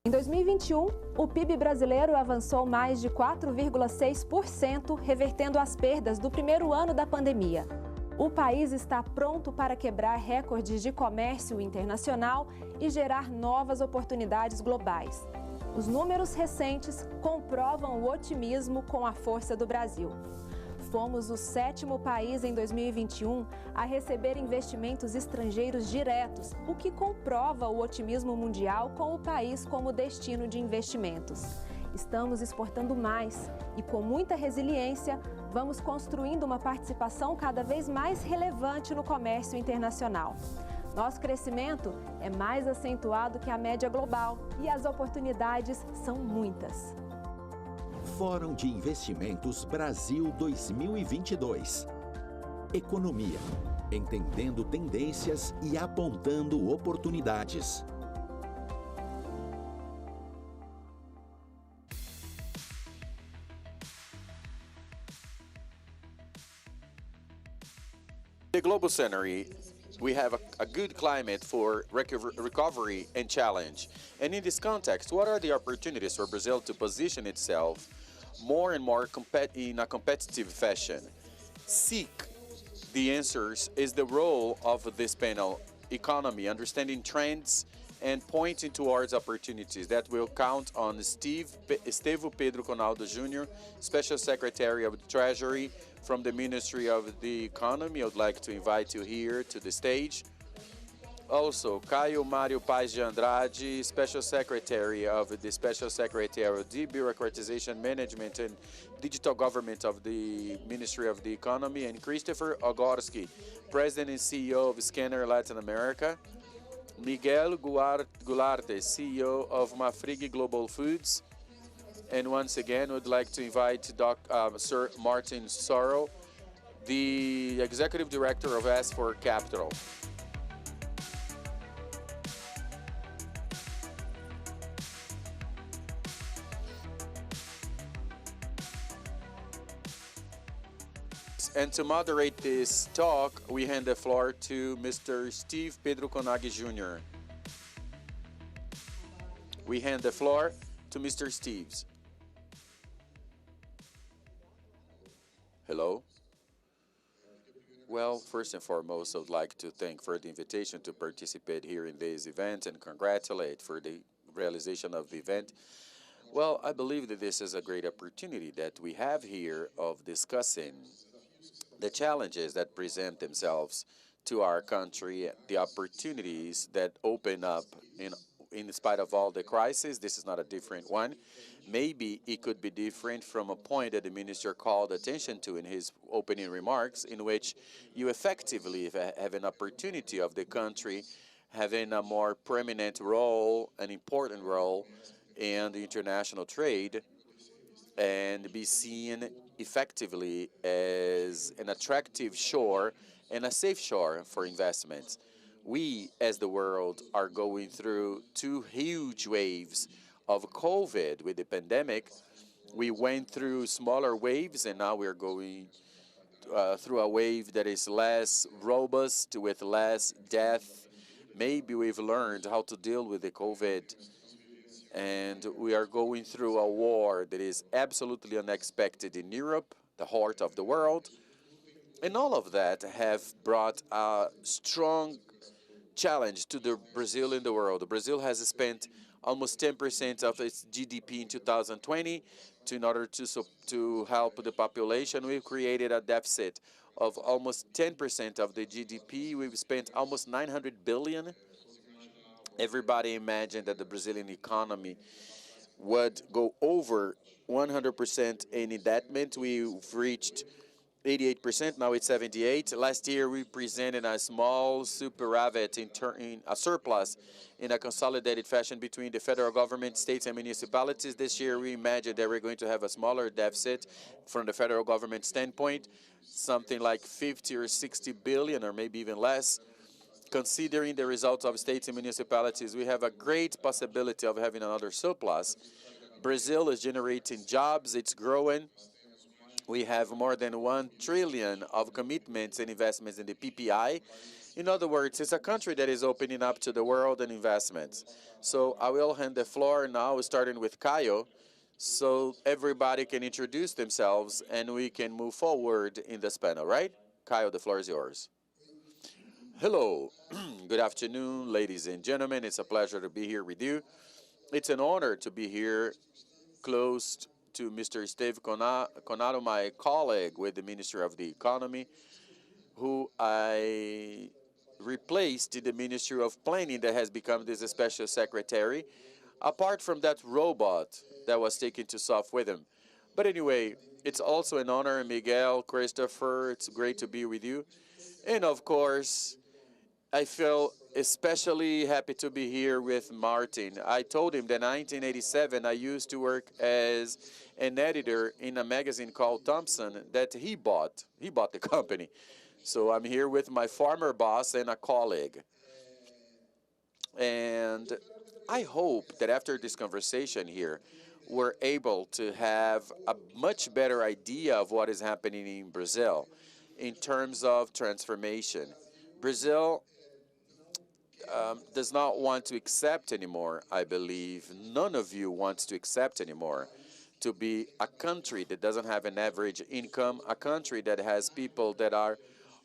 Em 2021, o PIB brasileiro avançou mais de 4,6%, revertendo as perdas do primeiro ano da pandemia. O país está pronto para quebrar recordes de comércio internacional e gerar novas oportunidades globais. Os números recentes comprovam o otimismo com a força do Brasil. Fomos o 7º país em 2021 a receber investimentos estrangeiros diretos, o que comprova o otimismo mundial com o país como destino de investimentos. Estamos exportando mais e, com muita resiliência, vamos construindo uma participação cada vez mais relevante no comércio internacional. Nosso crescimento é mais acentuado que a média global e as oportunidades são muitas. Fórum de Investimentos Brasil 2022. Economia, entendendo tendências e apontando oportunidades. The global scenario, we have a good climate for recovery and challenge. And in this context, what are the opportunities for Brazil to position itself more and more in a competitive fashion? Seek the answers is the role of this panel, economy, understanding trends and pointing towards opportunities that will count on Estevo Pedro Conaldo Jr., Special Secretary of the Treasury from the Ministry of the Economy. I would like to invite you here to the stage. Also, Caio Mário Paz de Andrade, Special Secretary of the Debureaucratization Management and Digital Government of the Ministry of the Economy, and Christopher Ogorski, President and CEO of Scanner Latin America. Miguel Gularte, CEO of Mafrig Global Foods. And once again, we'd like to invite Sir Martin Sorrow, the Executive Director of S4 Capital. And to moderate this talk, we hand the floor to Mr. Steve Pedro Conagi Jr. We hand the floor to Mr. Steves. Hello. Well, first and foremost, I would like to thank for the invitation to participate here in this event and congratulate for the realization of the event. Well, I believe that this is a great opportunity that we have here of discussing the challenges that present themselves to our country, the opportunities that open up in spite of all the crisis. This is not a different one. Maybe it could be different from a point that the minister called attention to in his opening remarks, in which you effectively have an opportunity of the country having a more prominent role, an important role in the international trade, and be seen effectively as an attractive shore and a safe shore for investments. We, as the world, are going through two huge waves of COVID with the pandemic. We went through smaller waves, and now we're going through a wave that is less robust, with less death. Maybe we've learned how to deal with the COVID, and we are going through a war that is absolutely unexpected in Europe, the heart of the world. And all of that have brought a strong challenge to the Brazil in the world. Brazil has spent almost 10% of its GDP in 2020 in order to help the population. We've created a deficit of almost 10% of the GDP. We've spent almost 900 billion. Everybody imagined that the Brazilian economy would go over 100% in indebtment. We've reached 88%, now it's 78%. Last year, we presented a small superavit in a surplus in a consolidated fashion between the federal government, states, and municipalities. This year, we imagine that we're going to have a smaller deficit from the federal government standpoint, something like 50 or 60 billion, or maybe even less. Considering the results of states and municipalities, we have a great possibility of having another surplus. Brazil is generating jobs, it's growing. We have more than 1 trillion of commitments and investments in the PPI. In other words, it's a country that is opening up to the world and investments. So I will hand the floor now, starting with Caio, so everybody can introduce themselves and we can move forward in this panel, right? Caio, the floor is yours. Hello, good afternoon, ladies and gentlemen. It's a pleasure to be here with you. It's an honor to be here close to Mr. Steve Conado, my colleague with the Ministry of the Economy, who I replaced in the Ministry of Planning that has become this special secretary, apart from that robot that was taken to SOF with him. But anyway, it's also an honor, Miguel, Christopher, it's great to be with you. And of course, I feel especially happy to be here with Martin. I told him that in 1987 I used to work as an editor in a magazine called Thompson that he bought. He bought the company. So I'm here with my former boss and a colleague. And I hope that after this conversation here, we're able to have a much better idea of what is happening in Brazil in terms of transformation. Brazil does not want to accept anymore, I believe. None of you wants to accept anymore to be a country that doesn't have an average income, a country that has people that are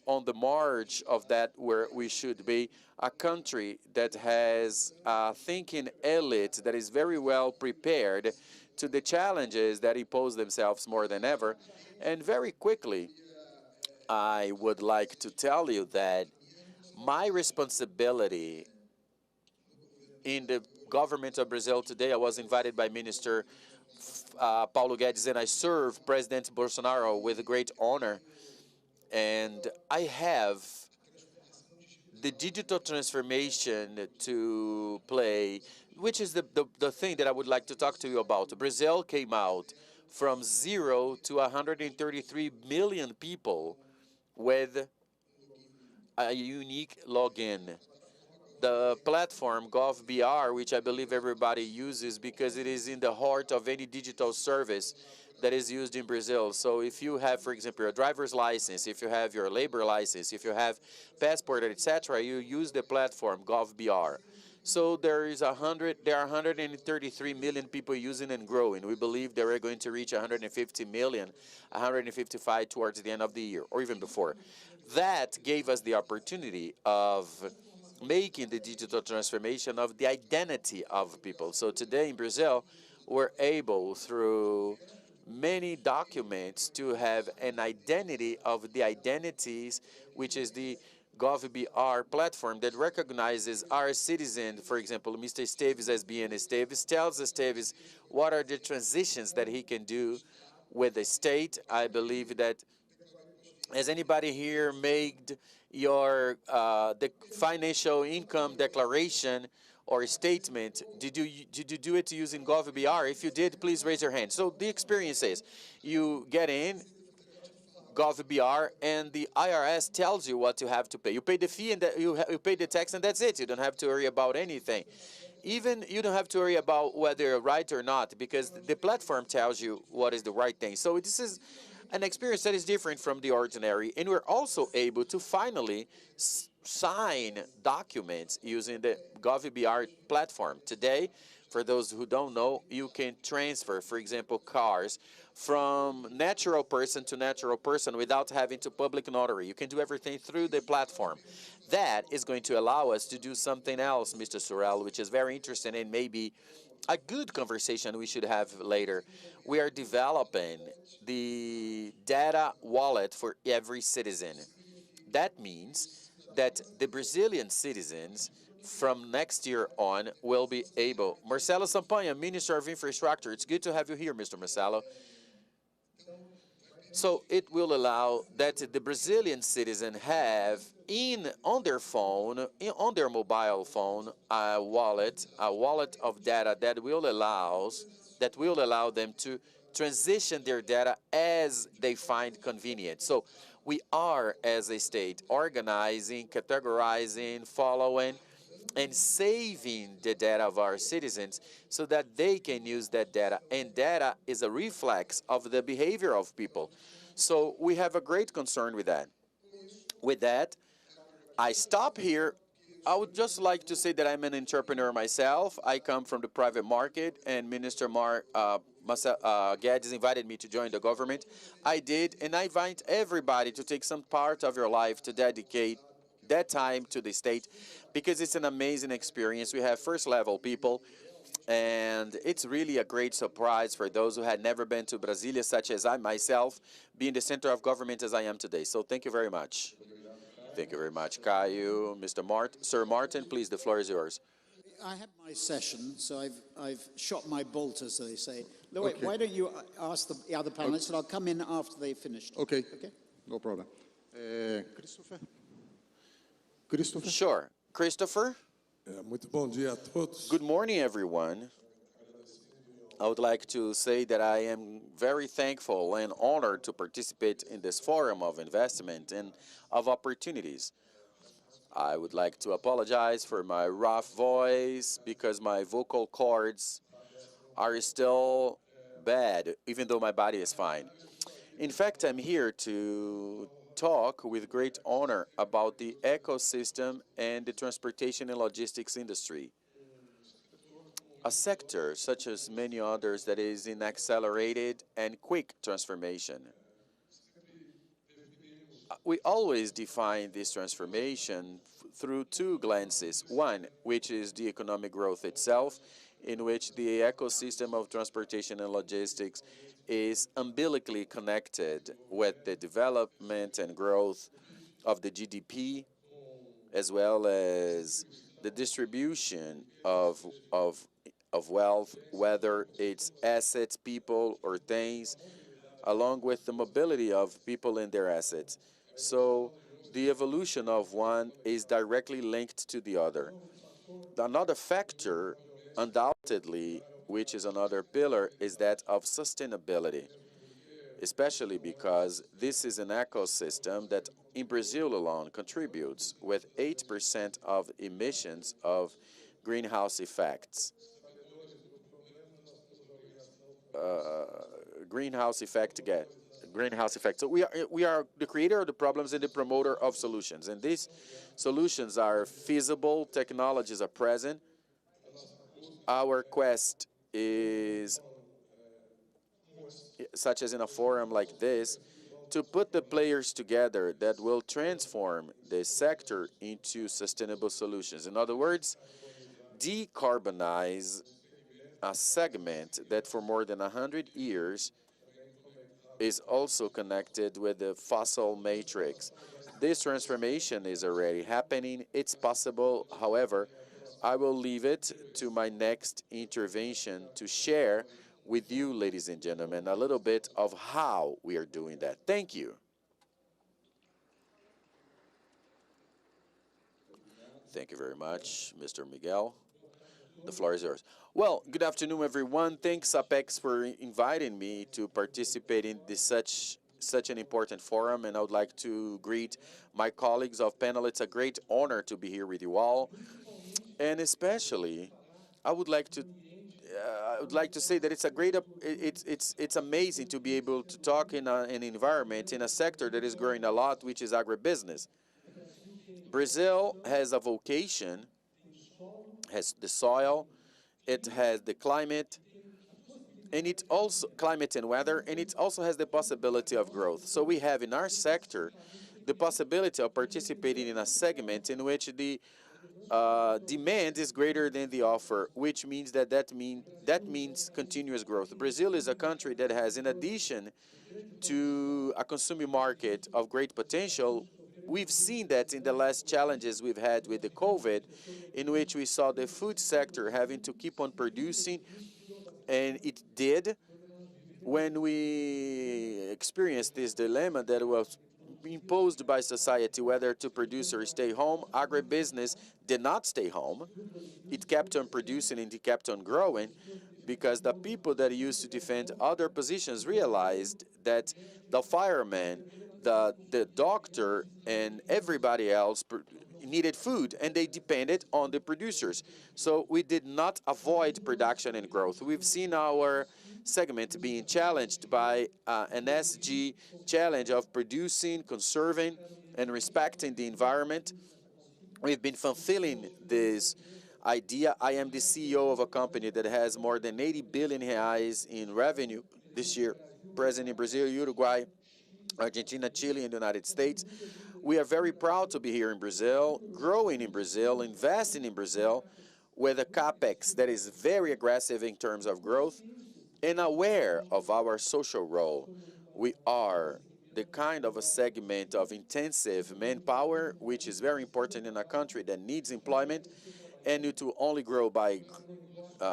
on the marge of that where we should be, a country that has a thinking elite that is very well prepared to the challenges that impose themselves more than ever. And very quickly, I would like to tell you that my responsibility in the government of Brazil today, I was invited by Minister Paulo Guedes, and I serve President Bolsonaro with great honor. And I have the digital transformation to play, which is the thing that I would like to talk to you about. Brazil came out from 0 to 133 million people with a unique login. The platform GovBR, which I believe everybody uses because it is in the heart of any digital service that is used in Brazil. So if you have, for example, your driver's license, if you have your labor license, if you have passport, etc., you use the platform GovBR. So there are 133 million people using and growing. We believe that we're going to reach 150 million, 155 towards the end of the year, or even before. That gave us the opportunity of making the digital transformation of the identity of people. So today in Brazil, we're able, through many documents, to have an identity of the identities, which is the GovBR platform that recognizes our citizen. For example, Mr. Esteves as being Esteves tells Esteves what are the transitions that he can do with the state. I believe that, has anybody here made your the financial income declaration or statement? Did you do it using GovBR? If you did, please raise your hand. So the experience is, you get in GovBR and the IRS tells you what you have to pay. You pay the fee and you pay the tax, and that's it. You don't have to worry about anything. Even you don't have to worry about whether you're right or not, because the platform tells you what is the right thing. So this is an experience that is different from the ordinary, and we're also able to finally sign documents using the GovBR platform. Today, for those who don't know, you can transfer, for example, cars from natural person to natural person without having to public notary. You can do everything through the platform. That is going to allow us to do something else, Mr. Sorel, which is very interesting and maybe a good conversation we should have later. We are developing the data wallet for every citizen. That means that the Brazilian citizens from next year on will be able. Marcelo Sampaio, Minister of Infrastructure. It's good to have you here, Mr. Marcelo. So it will allow that the Brazilian citizen have on their phone, on their mobile phone, a wallet of data that will allow them to transition their data as they find convenient. So we are, as a state, organizing, categorizing, following, and saving the data of our citizens so that they can use that data. And data is a reflex of the behavior of people. So we have a great concern with that. With that, I stop here. I would just like to say that I'm an entrepreneur myself. I come from the private market, and Minister Guedes invited me to join the government. I did, and I invite everybody to take some part of your life to dedicate that time to the state, because it's an amazing experience. We have first-level people, and it's really a great surprise for those who had never been to Brasilia, such as I myself, being the center of government as I am today. So thank you very much. Thank you very much, Caio. Sir Martin, please, the floor is yours. I had my session, so I've shot my bolt, as they say. Look, okay. Why don't you ask the other panelists, and I'll come in after they've finished. Okay. Okay. No problem. Christopher? Christopher? Sure. Christopher? Muito bom dia a todos. Good morning, everyone. I would like to say that I am very thankful and honored to participate in this forum of investment and of opportunities. I would like to apologize for my rough voice because my vocal cords are still bad, even though my body is fine. In fact, I'm here to talk with great honor about the ecosystem and the transportation and logistics industry. A sector, such as many others, that is in accelerated and quick transformation. We always define this transformation through two glances. One, which is the economic growth itself, in which the ecosystem of transportation and logistics is umbilically connected with the development and growth of the GDP, as well as the distribution of wealth, whether it's assets, people, or things, along with the mobility of people and their assets. So the evolution of one is directly linked to the other. Another factor, undoubtedly, which is another pillar, is that of sustainability, especially because this is an ecosystem that in Brazil alone contributes with 8% of emissions of greenhouse effects. Greenhouse effect. So we are the creator of the problems and the promoter of solutions. And these solutions are feasible, technologies are present. Our quest is, such as in a forum like this, to put the players together that will transform the sector into sustainable solutions. In other words, decarbonize a segment that for more than 100 years is also connected with the fossil matrix. This transformation is already happening. It's possible. However, I will leave it to my next intervention to share with you, ladies and gentlemen, a little bit of how we are doing that. Thank you. Thank you very much, Mr. Miguel. The floor is yours. Well, good afternoon, everyone. Thanks, Apex, for inviting me to participate in this such an important forum, and I would like to greet my colleagues of panel. It's a great honor to be here with you all, and especially, I would like to say that it's amazing to be able to talk in an environment, in a sector that is growing a lot, which is agribusiness. Brazil has a vocation, has the soil, it has the climate, and it also, climate and weather, and it also has the possibility of growth. So we have in our sector the possibility of participating in a segment in which the demand is greater than the offer, which means that means continuous growth. Brazil is a country that has, in addition to a consuming market of great potential, we've seen that in the last challenges we've had with the COVID, in which we saw the food sector having to keep on producing, and it did. When we experienced this dilemma that was imposed by society whether to produce or stay home, agribusiness did not stay home. It kept on producing and it kept on growing because the people that used to defend other positions realized that the fireman, the doctor, and everybody else needed food, and they depended on the producers. So we did not avoid production and growth. We've seen our segment being challenged by an SG challenge of producing, conserving, and respecting the environment. We've been fulfilling this idea. I am the CEO of a company that has more than 80 billion reais in revenue this year, present in Brazil, Uruguay, Argentina, Chile, and the United States. We are very proud to be here in Brazil, growing in Brazil, investing in Brazil, with a capex that is very aggressive in terms of growth, and aware of our social role. We are the kind of a segment of intensive manpower, which is very important in a country that needs employment, and need to only grow by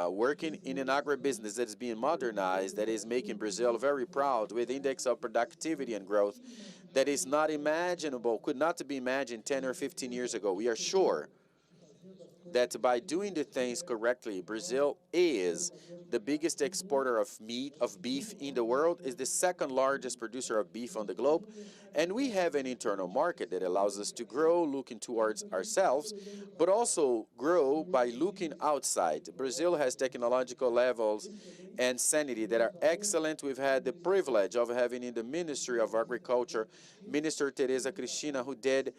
working in an agribusiness that is being modernized, that is making Brazil very proud, with index of productivity and growth that is not imaginable, could not be imagined 10 or 15 years ago. We are sure that by doing the things correctly, Brazil is the biggest exporter of meat, of beef in the world, is the second largest producer of beef on the globe, and we have an internal market that allows us to grow, looking towards ourselves, but also grow by looking outside. Brazil has technological levels and sanity that are excellent. We've had the privilege of having in the Ministry of Agriculture, Minister Teresa Cristina, who did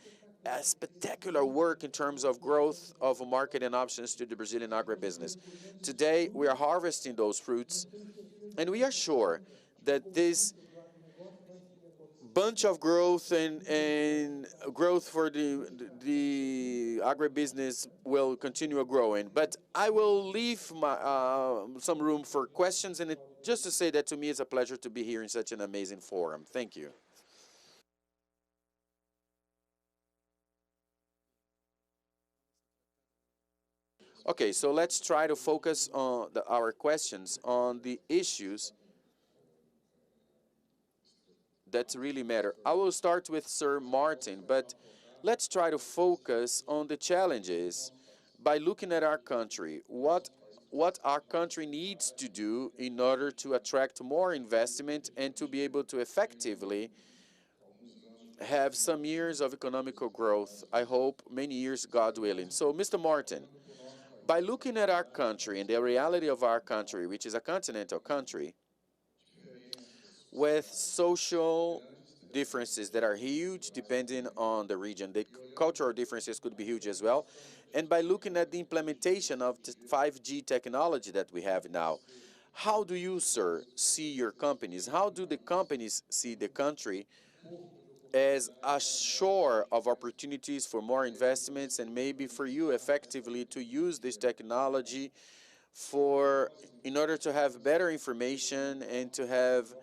a spectacular work in terms of growth of market and options to the Brazilian agribusiness. Today, we are harvesting those fruits, and we are sure that this bunch of growth and growth for the agribusiness will continue growing. But I will leave some room for questions, and just to say that to me it's a pleasure to be here in such an amazing forum. Thank you. Okay, so let's try to focus on our questions on the issues that really matter. I will start with Sir Martin, but let's try to focus on the challenges by looking at our country. What our country needs to do in order to attract more investment and to be able to effectively have some years of economical growth. I hope many years, God willing. So, Mr. Martin, by looking at our country and the reality of our country, which is a continental country, with social differences that are huge depending on the region, the cultural differences could be huge as well, and by looking at the implementation of 5G technology that we have now, how do you, sir, see your companies? How do the companies see the country as a shore of opportunities for more investments, and maybe for you effectively to use this technology in order to have better information and to have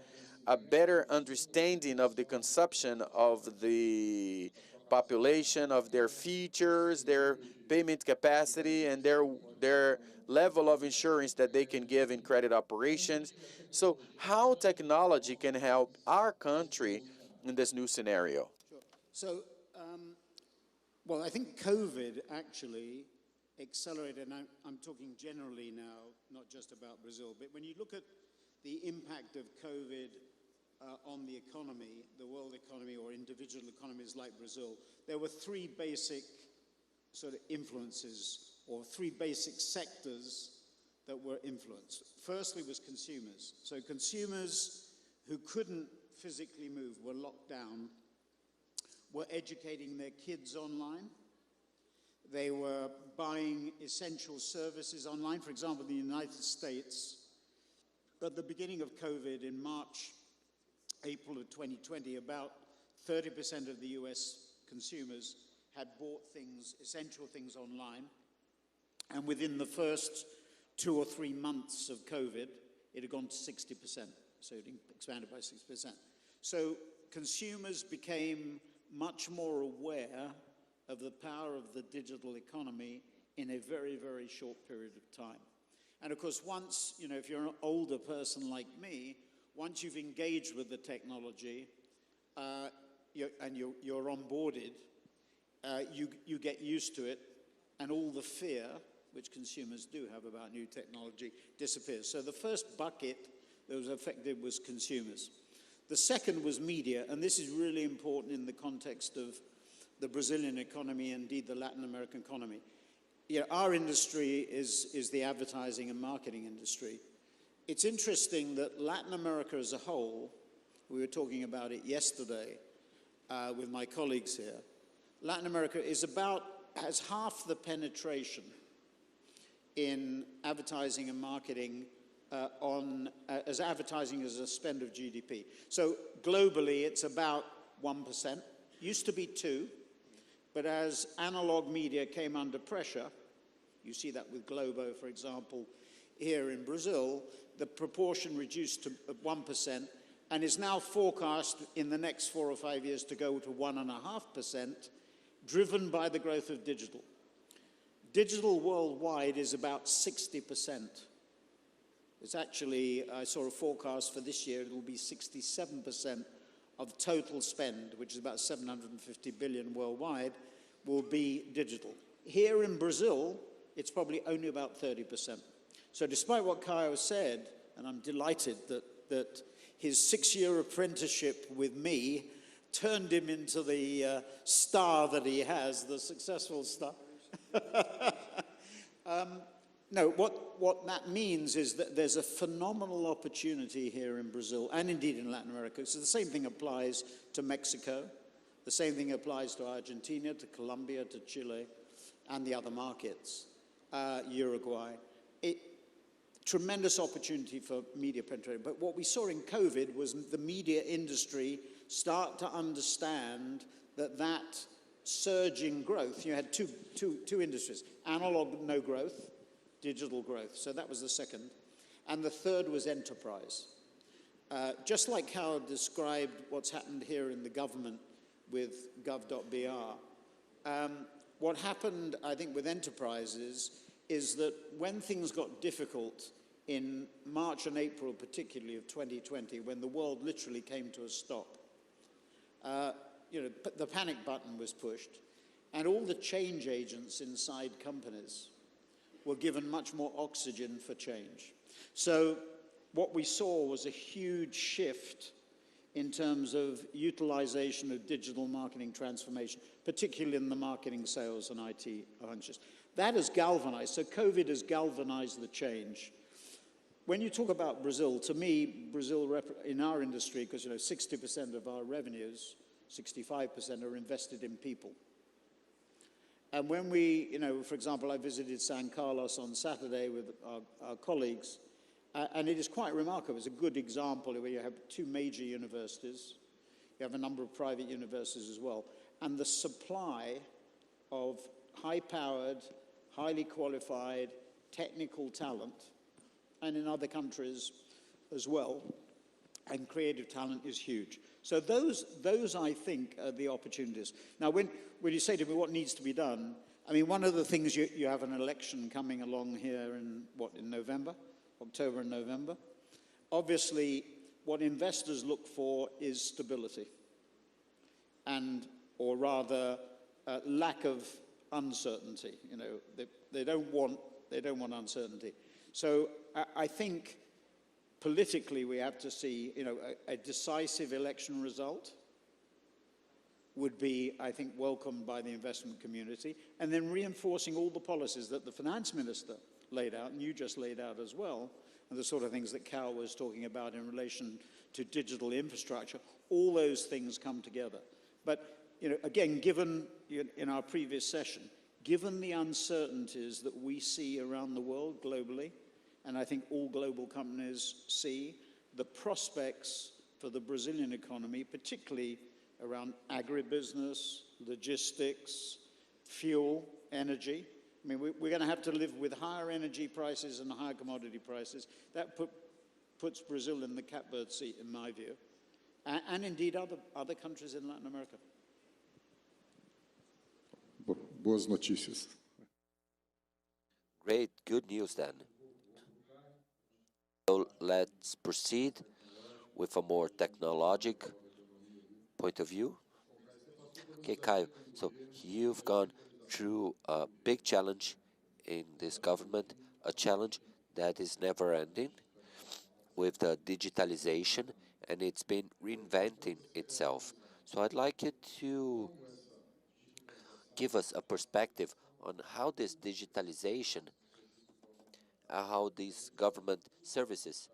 a better understanding of the consumption of the population, of their features, their payment capacity, and their level of insurance that they can give in credit operations. So how technology can help our country in this new scenario? Sure. So, well, I think COVID actually accelerated, and I'm talking generally now, not just about Brazil, but when you look at the impact of COVID on the economy, the world economy, or individual economies like Brazil, there were three basic sort of influences, or three basic sectors that were influenced. Firstly was consumers. So consumers who couldn't physically move, were locked down, were educating their kids online. They were buying essential services online. For example, in the United States, at the beginning of COVID, in March, April of 2020, about 30% of the US consumers had bought things, essential things online. And within the first 2 or 3 months of COVID, it had gone to 60%. So it expanded by 6%. So consumers became much more aware of the power of the digital economy in a very, very short period of time. And of course, once, if you're an older person like me, once you've engaged with the technology and you're onboarded, you get used to it, and all the fear, which consumers do have about new technology, disappears. So the first bucket that was affected was consumers. The second was media, and this is really important in the context of the Brazilian economy, indeed the Latin American economy. You know, our industry is the advertising and marketing industry. It's interesting that Latin America as a whole, we were talking about it yesterday with my colleagues here, Latin America has half the penetration in advertising and marketing as advertising as a spend of GDP. So globally, it's about 1%. Used to be 2%, but as analog media came under pressure, you see that with Globo, for example, here in Brazil, the proportion reduced to 1% and is now forecast in the next 4 or 5 years to go to 1.5%, driven by the growth of digital. Digital worldwide is about 60%. It's actually, I saw a forecast for this year, it will be 67% of total spend, which is about 750 billion worldwide, will be digital. Here in Brazil, it's probably only about 30%. So despite what Caio said, and I'm delighted that his 6-year apprenticeship with me turned him into the star that he has, the successful star. No, what that means is that there's a phenomenal opportunity here in Brazil, and indeed in Latin America. So the same thing applies to Mexico, the same thing applies to Argentina, to Colombia, to Chile, and the other markets, Uruguay. Tremendous opportunity for media penetration. But what we saw in COVID was the media industry start to understand that surging growth. You had two industries, analog, no growth, digital growth. So that was the second. And the third was enterprise. Just like how I described what's happened here in the government with gov.br, what happened, I think, with enterprises is that when things got difficult in March and April, particularly of 2020, when the world literally came to a stop, the panic button was pushed, and all the change agents inside companies were given much more oxygen for change. So what we saw was a huge shift in terms of utilization of digital marketing transformation, particularly in the marketing, sales, and IT functions. That has galvanized. So COVID has galvanized the change. When you talk about Brazil, to me, Brazil in our industry, because 60% of our revenues, 65% are invested in people. And when we, for example, I visited San Carlos on Saturday with our colleagues, and it is quite remarkable. It's a good example where you have 2 major universities. You have a number of private universities as well. And the supply of high-powered, highly qualified, technical talent, and in other countries as well, and creative talent is huge. So those I think, are the opportunities. Now, when you say to me what needs to be done, I mean, one of the things, you have an election coming along here in November? October and November. Obviously, what investors look for is stability, or rather, lack of uncertainty. They don't want uncertainty. So I think politically we have to see, a decisive election result would be, I think, welcomed by the investment community, and then reinforcing all the policies that the finance minister laid out, and you just laid out as well, and the sort of things that Cal was talking about in relation to digital infrastructure. All those things come together. But, again, given, in our previous session, given the uncertainties that we see around the world globally, and I think all global companies see, the prospects for the Brazilian economy, particularly around agribusiness, logistics, fuel, energy. I mean, we're going to have to live with higher energy prices and higher commodity prices. That puts Brazil in the catbird seat, in my view, and indeed other countries in Latin America. Boas notícias. Great, good news then. So let's proceed with a more technologic point of view. Okay, Caio, so you've gone through a big challenge in this government, a challenge that is never ending with the digitalization, and it's been reinventing itself. So I'd like you to give us a perspective on how this digitalization, how these government services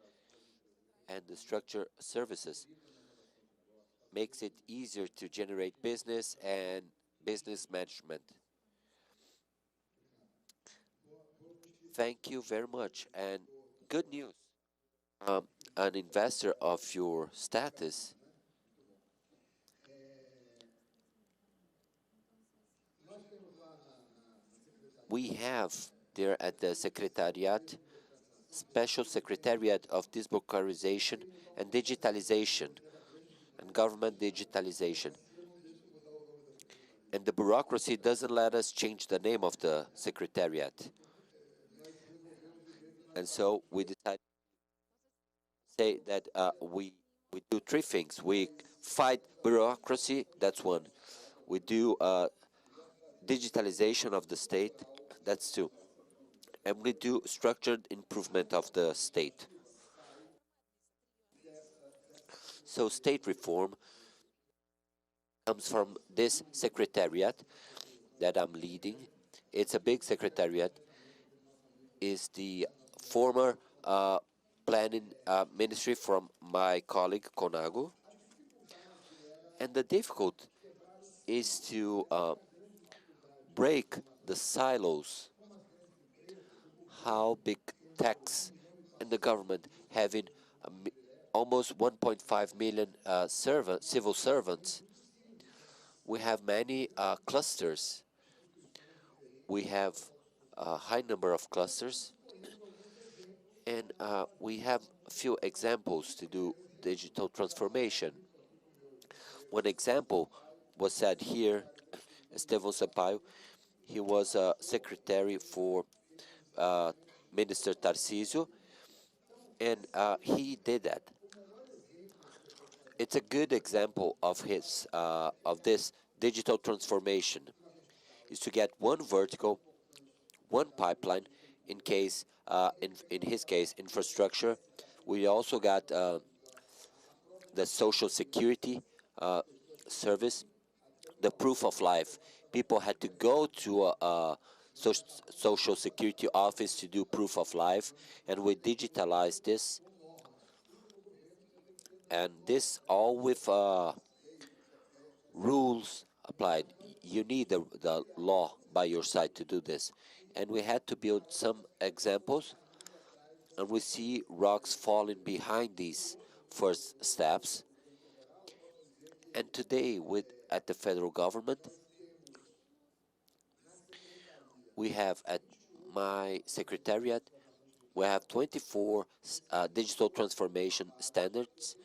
and the structure services makes it easier to generate business and business management. Thank you very much. And good news. An investor of your status, we have there at the Secretariat, Special Secretariat of Desbureaucratization and Digitalization and Government Digitalization. And the bureaucracy doesn't let us change the name of the Secretariat. And so we decided to say that we do three things. We fight bureaucracy, that's one. We do digitalization of the state, that's two. And we do structured improvement of the state. So state reform comes from this secretariat that I'm leading. It's a big secretariat. Is the former planning ministry from my colleague Conago. And the difficult is to break the silos. How big tax and the government having almost 1.5 million civil servants. We have many clusters. We have a high number of clusters, and we have a few examples to do digital transformation. One example was said here, Estevão Sampaio. He was a secretary for Minister Tarcísio, and he did that. It's a good example of his of this digital transformation. Is to get one vertical, one pipeline. In case, in his case, infrastructure. We also got the social security service, the proof of life. People had to go to a social security office to do proof of life, and we digitalized this. And this all with rules applied. You need the law by your side to do this. And we had to build some examples, and we see rocks falling behind these first steps. And today, at the federal government, we have at my secretariat, we have 24 digital transformation standards,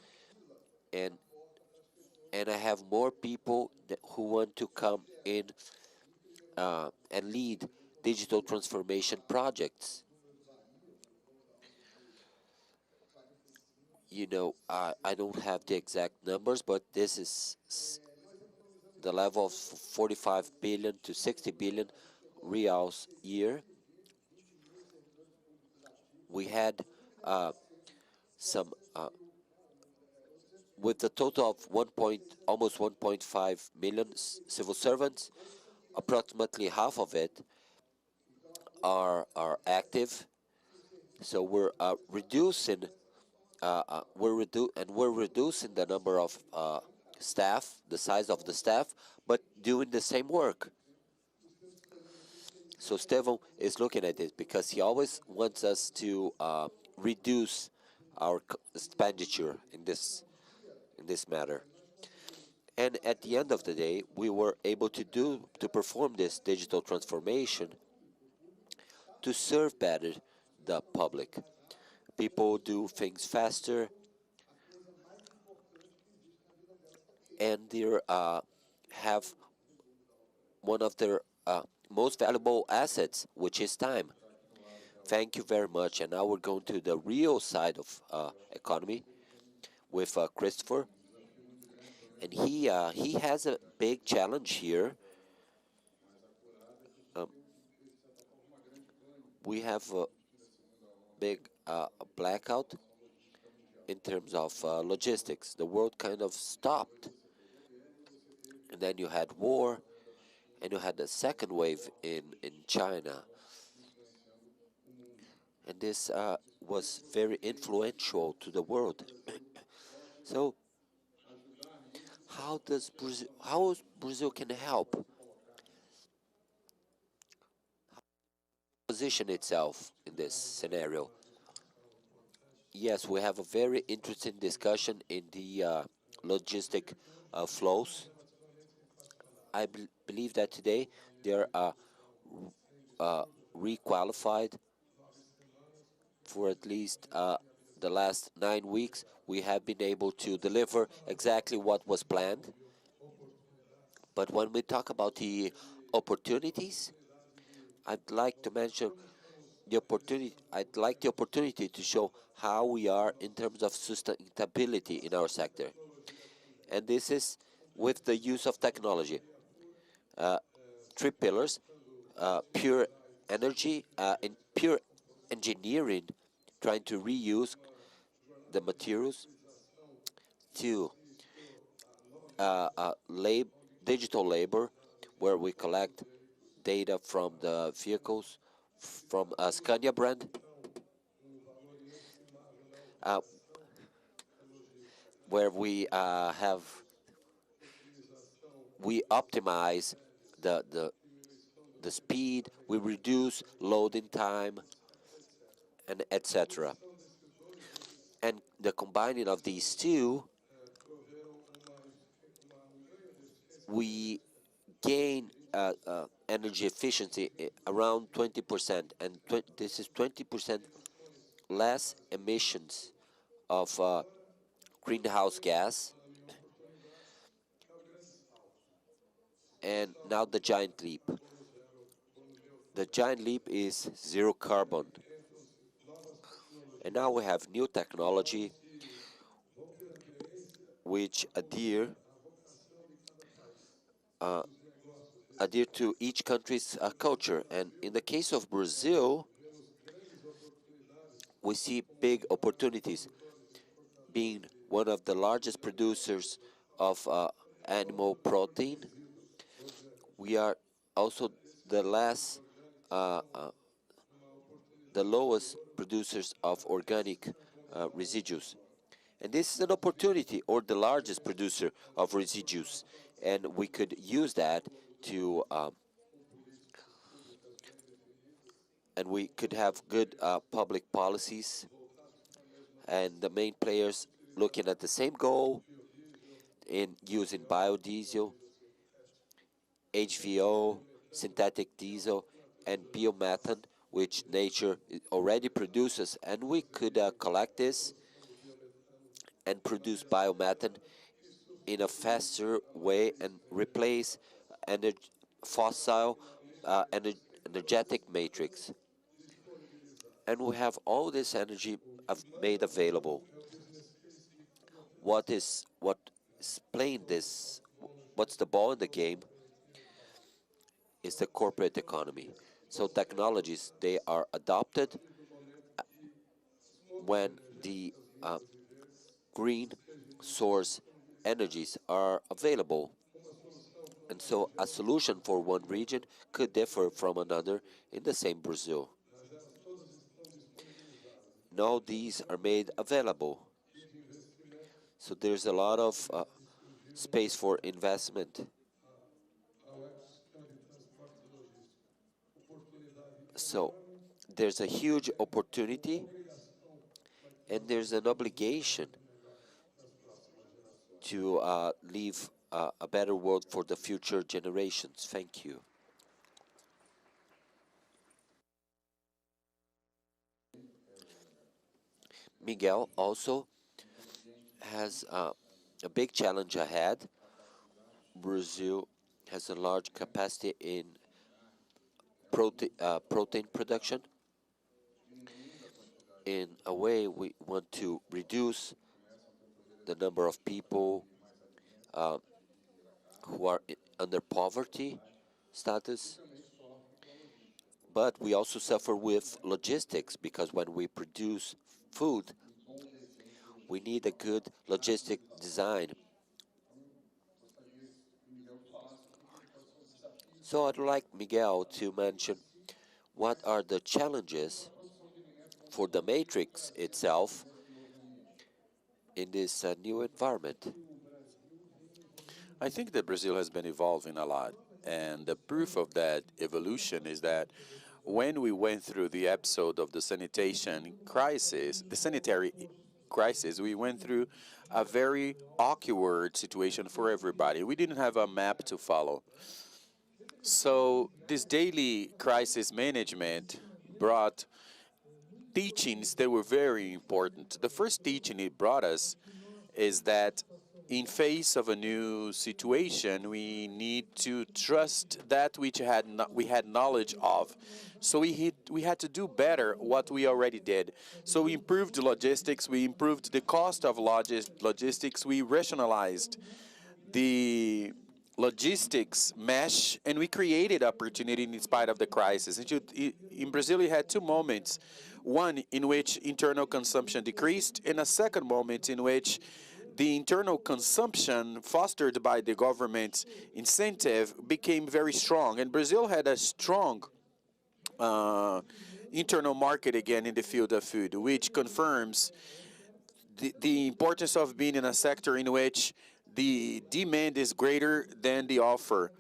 and I have more people who want to come in and lead digital transformation projects. You know, I don't have the exact numbers, but this is the level of 45 billion to 60 billion reals year. We had some, with the total of almost 1.5 million civil servants, approximately half of it are active. So we're reducing. We're reducing the number of staff, the size of the staff, but doing the same work. So Estevão is looking at it because he always wants us to reduce our expenditure in this matter. And at the end of the day, we were able to perform this digital transformation to serve better the public. People do things faster, and they have one of their most valuable assets, which is time. Thank you very much. And now we're going to the real side of economy with Christopher. And he has a big challenge here. We have a big blackout in terms of logistics. The world kind of stopped. And then you had war, and you had the second wave in China. And this was very influential to the world. So how Brazil can help position itself in this scenario? Yes, we have a very interesting discussion in the logistic flows. I believe that today they are requalified for at least the last 9 weeks. We have been able to deliver exactly what was planned. But when we talk about the opportunities, I'd like to mention the opportunity. I'd like the opportunity to show how we are in terms of sustainability in our sector. And this is with the use of technology. Three pillars: pure energy, and pure engineering, trying to reuse the materials. Two, digital labor, where we collect data from the vehicles from a Scania brand, uh, where we optimize the speed, we reduce loading time, and etc. And the combining of these two, we gain energy efficiency around 20%, and this is 20% less emissions of greenhouse gas. And now the giant leap. The giant leap is zero carbon. And now we have new technology which adhere to each country's culture. And in the case of Brazil, we see big opportunities. Being one of the largest producers of animal protein, we are also the lowest producers of organic residues. And this is an opportunity, or the largest producer of residues. And we could use that to, and we could have good public policies, and the main players looking at the same goal in using biodiesel, HVO, synthetic diesel, and biomethane, which nature already produces. And we could collect this and produce biomethane in a faster way and replace fossil energetic matrix. And we have all this energy made available. What is playing this? What's the ball in the game? Is the corporate economy. So technologies, they are adopted when the green source energies are available. And so a solution for one region could differ from another in the same Brazil. Now these are made available. So there's a lot of space for investment. So there's a huge opportunity, and there's an obligation to leave a better world for the future generations. Thank you. Miguel also has a big challenge ahead. Brazil has a large capacity in protein production. In a way, we want to reduce the number of people who are under poverty status. But we also suffer with logistics, because when we produce food, we need a good logistic design. So I'd like Miguel to mention what are the challenges for the matrix itself in this new environment. I think that Brazil has been evolving a lot. And the proof of that evolution is that when we went through the episode of the sanitation crisis, the sanitary crisis, we went through a very awkward situation for everybody. We didn't have a map to follow. So this daily crisis management brought teachings that were very important. The first teaching it brought us is that in face of a new situation, we need to trust that which we had knowledge of. So we had to do better what we already did. So we improved logistics, we improved the cost of logistics, we rationalized the logistics mesh, and we created opportunity in spite of the crisis. In Brazil, we had two moments. One in which internal consumption decreased, and a second moment in which the internal consumption fostered by the government's incentive became very strong. And Brazil had a strong internal market again in the field of food, which confirms the importance of being in a sector in which the demand is greater than the offer.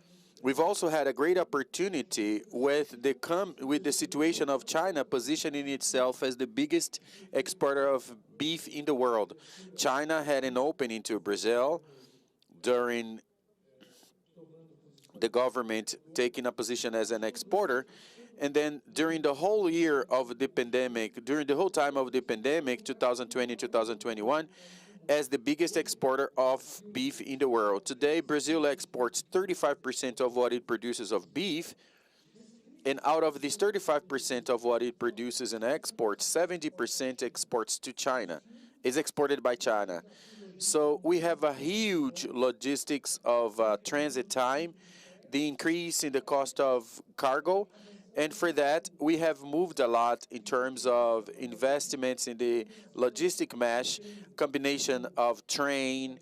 We've also had a great opportunity with the situation of China positioning itself as the biggest exporter of beef in the world. China had an opening to Brazil during the government taking a position as an exporter. And then during the whole year of the pandemic, during the whole time of the pandemic, 2020, 2021, as the biggest exporter of beef in the world. Today, Brazil exports 35% of what it produces of beef, and out of this 35% of what it produces and exports, 70% exports to China, is exported by China. So we have a huge logistics of transit time, the increase in the cost of cargo, and for that, we have moved a lot in terms of investments in the logistic mesh, combination of train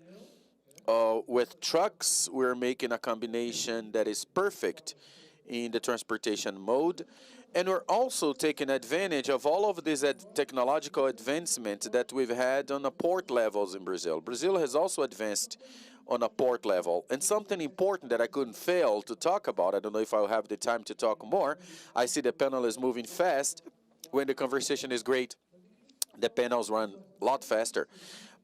with trucks. We're making a combination that is perfect in the transportation mode. And we're also taking advantage of all of these technological advancements that we've had on the port levels in Brazil. Brazil has also advanced on a port level. And something important that I couldn't fail to talk about, I don't know if I'll have the time to talk more. I see the panel is moving fast. When the conversation is great, the panels run a lot faster.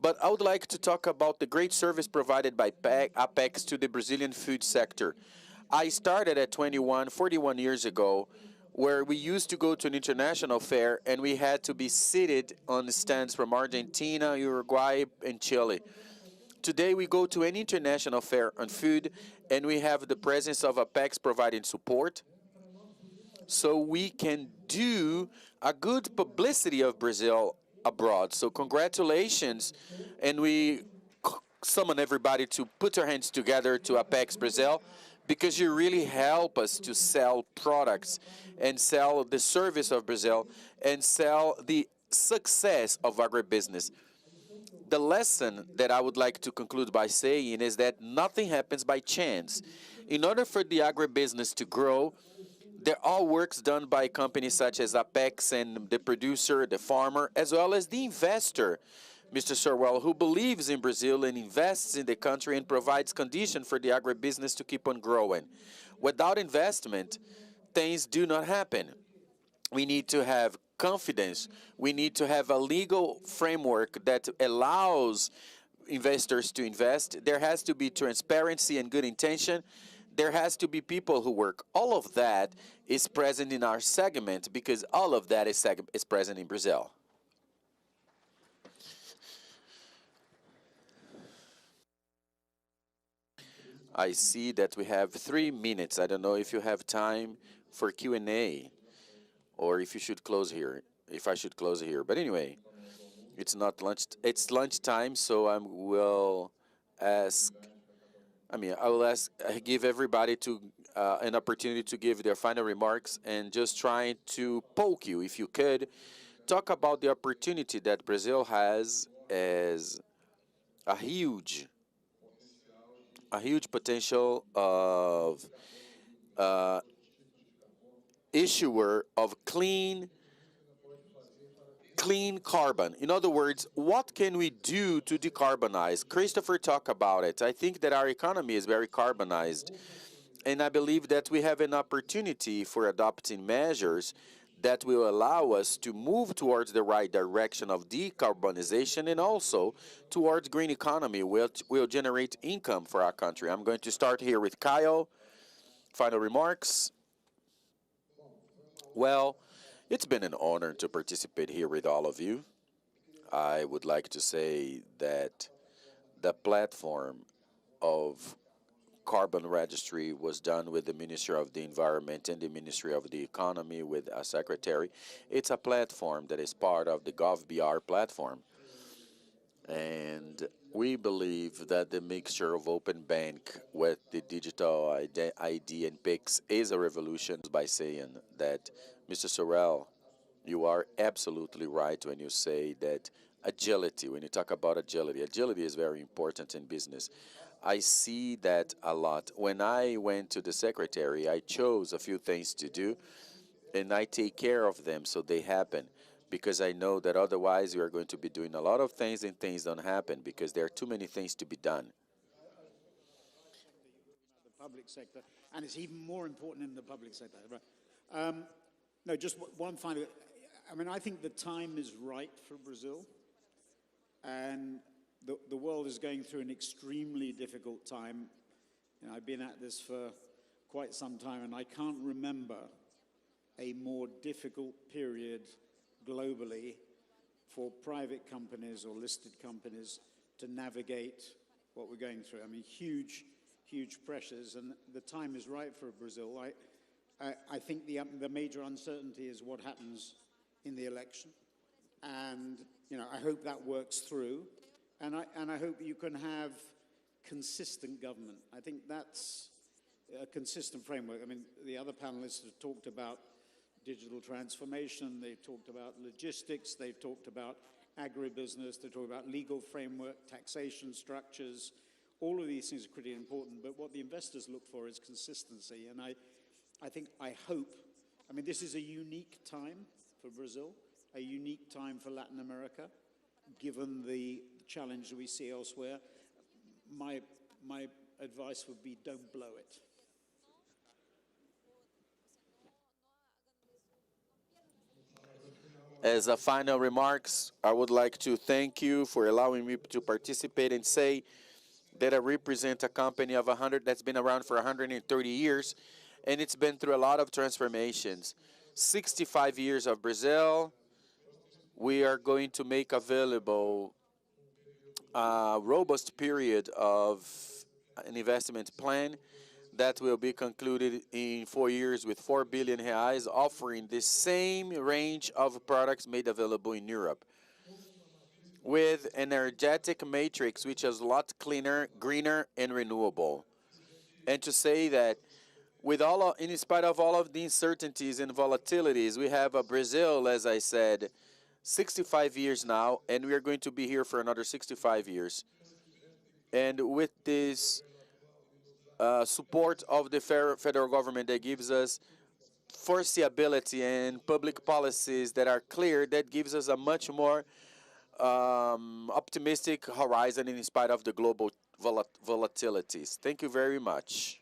But I would like to talk about the great service provided by Apex to the Brazilian food sector. I started at 41 years ago, where we used to go to an international fair and we had to be seated on the stands from Argentina, Uruguay, and Chile. Today, we go to an international fair on food, and we have the presence of Apex providing support, so we can do a good publicity of Brazil abroad. So congratulations, and we summon everybody to put their hands together to ApexBrasil, because you really help us to sell products and sell the service of Brazil and sell the success of agribusiness. The lesson that I would like to conclude by saying is that nothing happens by chance. In order for the agribusiness to grow, there are works done by companies such as Apex and the producer, the farmer, as well as the investor, Mr. Sorwell, who believes in Brazil and invests in the country and provides conditions for the agribusiness to keep on growing. Without investment, things do not happen. We need to have confidence. We need to have a legal framework that allows investors to invest. There has to be transparency and good intention. There has to be people who work. All of that is present in our segment because all of that is present in Brazil. I see that we have 3 minutes. I don't know if you have time for Q&A. Or if you should close here, if I should close here. But anyway, it's not lunch. It's lunchtime, so I will give everybody an opportunity to give their final remarks, and just trying to poke you, if you could, talk about the opportunity that Brazil has as a huge potential of issuer of clean carbon. In other words, what can we do to decarbonize? Christopher talked about it. I think that our economy is very carbonized, and I believe that we have an opportunity for adopting measures that will allow us to move towards the right direction of decarbonization and also towards green economy, which will generate income for our country. I'm going to start here with Kyle. Final remarks. Well, it's been an honor to participate here with all of you. I would like to say that the platform of carbon registry was done with the Ministry of the Environment and the Ministry of the Economy with a secretary. It's a platform that is part of the GovBR platform. And we believe that the mixture of open bank with the digital ID and PIX is a revolution by saying that, Mr. Sorrell, you are absolutely right when you say that agility, when you talk about agility is very important in business. I see that a lot. When I went to the secretary, I chose a few things to do, and I take care of them so they happen, because I know that otherwise we are going to be doing a lot of things and things don't happen because there are too many things to be done. The public sector, and it's even more important in the public sector. Right. No, just one final. I mean, I think the time is right for Brazil, and the world is going through an extremely difficult time. You know, I've been at this for quite some time, and I can't remember a more difficult period globally for private companies or listed companies to navigate what we're going through. I mean, huge pressures, and the time is right for Brazil. I think the major uncertainty is what happens in the election, and you know, I hope that works through, and I hope you can have consistent government. I think that's a consistent framework. I mean, the other panelists have talked about digital transformation, they've talked about logistics, they've talked about agribusiness, they've talked about legal framework, taxation structures. All of these things are pretty important, but what the investors look for is consistency. And I hope, I mean, this is a unique time for Brazil, a unique time for Latin America, given the challenge we see elsewhere. My advice would be don't blow it. As a final remarks, I would like to thank you for allowing me to participate and say that I represent a company of 100 that's been around for 130 years, and it's been through a lot of transformations. 65 years of Brazil. We are going to make available a robust period of an investment plan that will be concluded in 4 years with 4 billion reais, offering the same range of products made available in Europe, with an energetic matrix which is a lot cleaner, greener, and renewable. And to say that in spite of all of the uncertainties and volatilities, we have a Brazil, as I said, 65 years now, and we are going to be here for another 65 years. And with this support of the federal government that gives us foreseeability and public policies that are clear, that gives us a much more optimistic horizon in spite of the global volatilities. Thank you very much.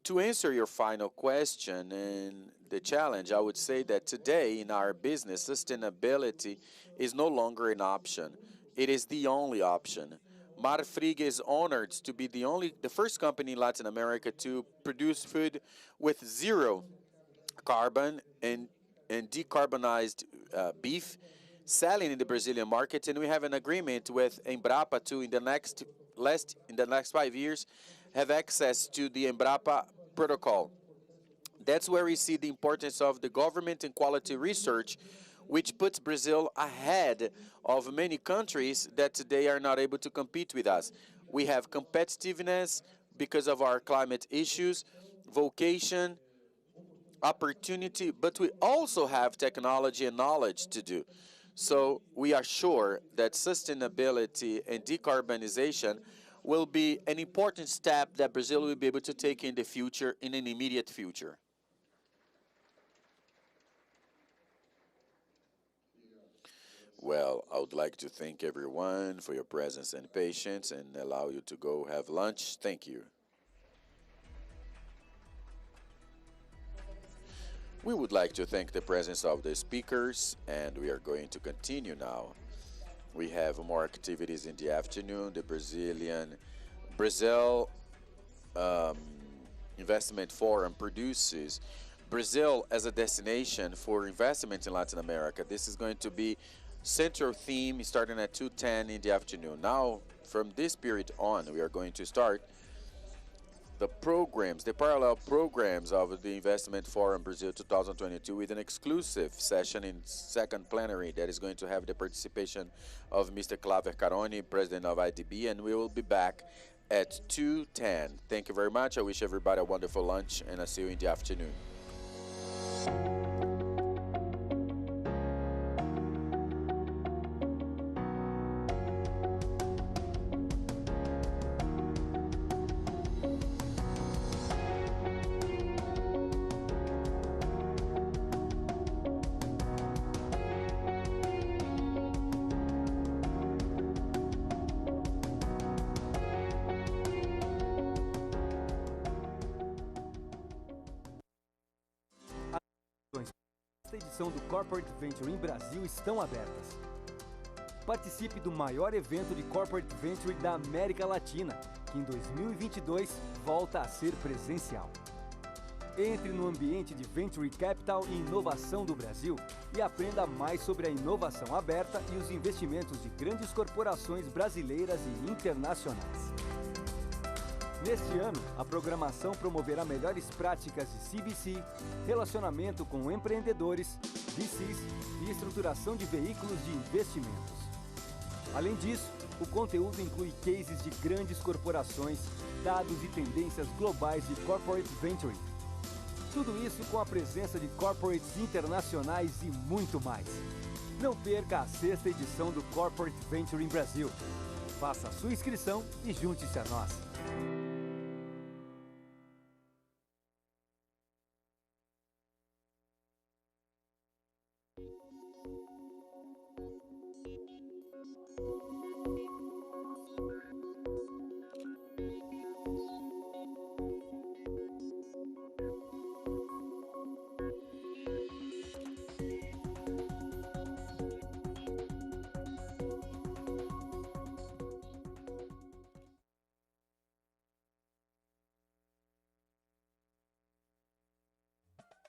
To answer your final question and the challenge, I would say that today in our business, sustainability is no longer an option. It is the only option. Marfrig is honored to be the first company in Latin America to produce food with zero carbon and decarbonized beef, selling in the Brazilian market, and we have an agreement with Embrapa to, in the next 5 years, have access to the Embrapa protocol. That's where we see the importance of the government and quality research, which puts Brazil ahead of many countries that today are not able to compete with us. We have competitiveness because of our climate issues, vocation, opportunity, but we also have technology and knowledge to do. So we are sure that sustainability and decarbonization will be an important step that Brazil will be able to take in the future, in an immediate future. Well, I would like to thank everyone for your presence and patience and allow you to go have lunch. Thank you. We would like to thank the presence of the speakers, and we are going to continue now. We have more activities in the afternoon. The Brazil Investment Forum produces Brazil as a destination for investment in Latin America. This is going to be central theme starting at 2:10 in the afternoon. Now, from this period on, we are going to start the programs, the parallel programs of the Investment Forum Brazil 2022 with an exclusive session in second plenary that is going to have the participation of Mr. Claver Caroni, President of IDB, and we will be back at 2:10. Thank you very much. I wish everybody a wonderful lunch, and I'll see you in the afternoon. Esta edição do Corporate Venture em Brasil estão abertas. Participe do maior evento de Corporate Venture da América Latina, que em 2022 volta a ser presencial. Entre no ambiente de Venture Capital e Inovação do Brasil e aprenda mais sobre a inovação aberta e os investimentos de grandes corporações brasileiras e internacionais. Neste ano, a programação promoverá melhores práticas de CVC, relacionamento com empreendedores, VCs e estruturação de veículos de investimentos. Além disso, o conteúdo inclui cases de grandes corporações, dados e tendências globais de Corporate Venture. Tudo isso com a presença de corporates internacionais e muito mais. Não perca a 6ª edição do Corporate Venture em Brasil. Faça a sua inscrição e junte-se a nós.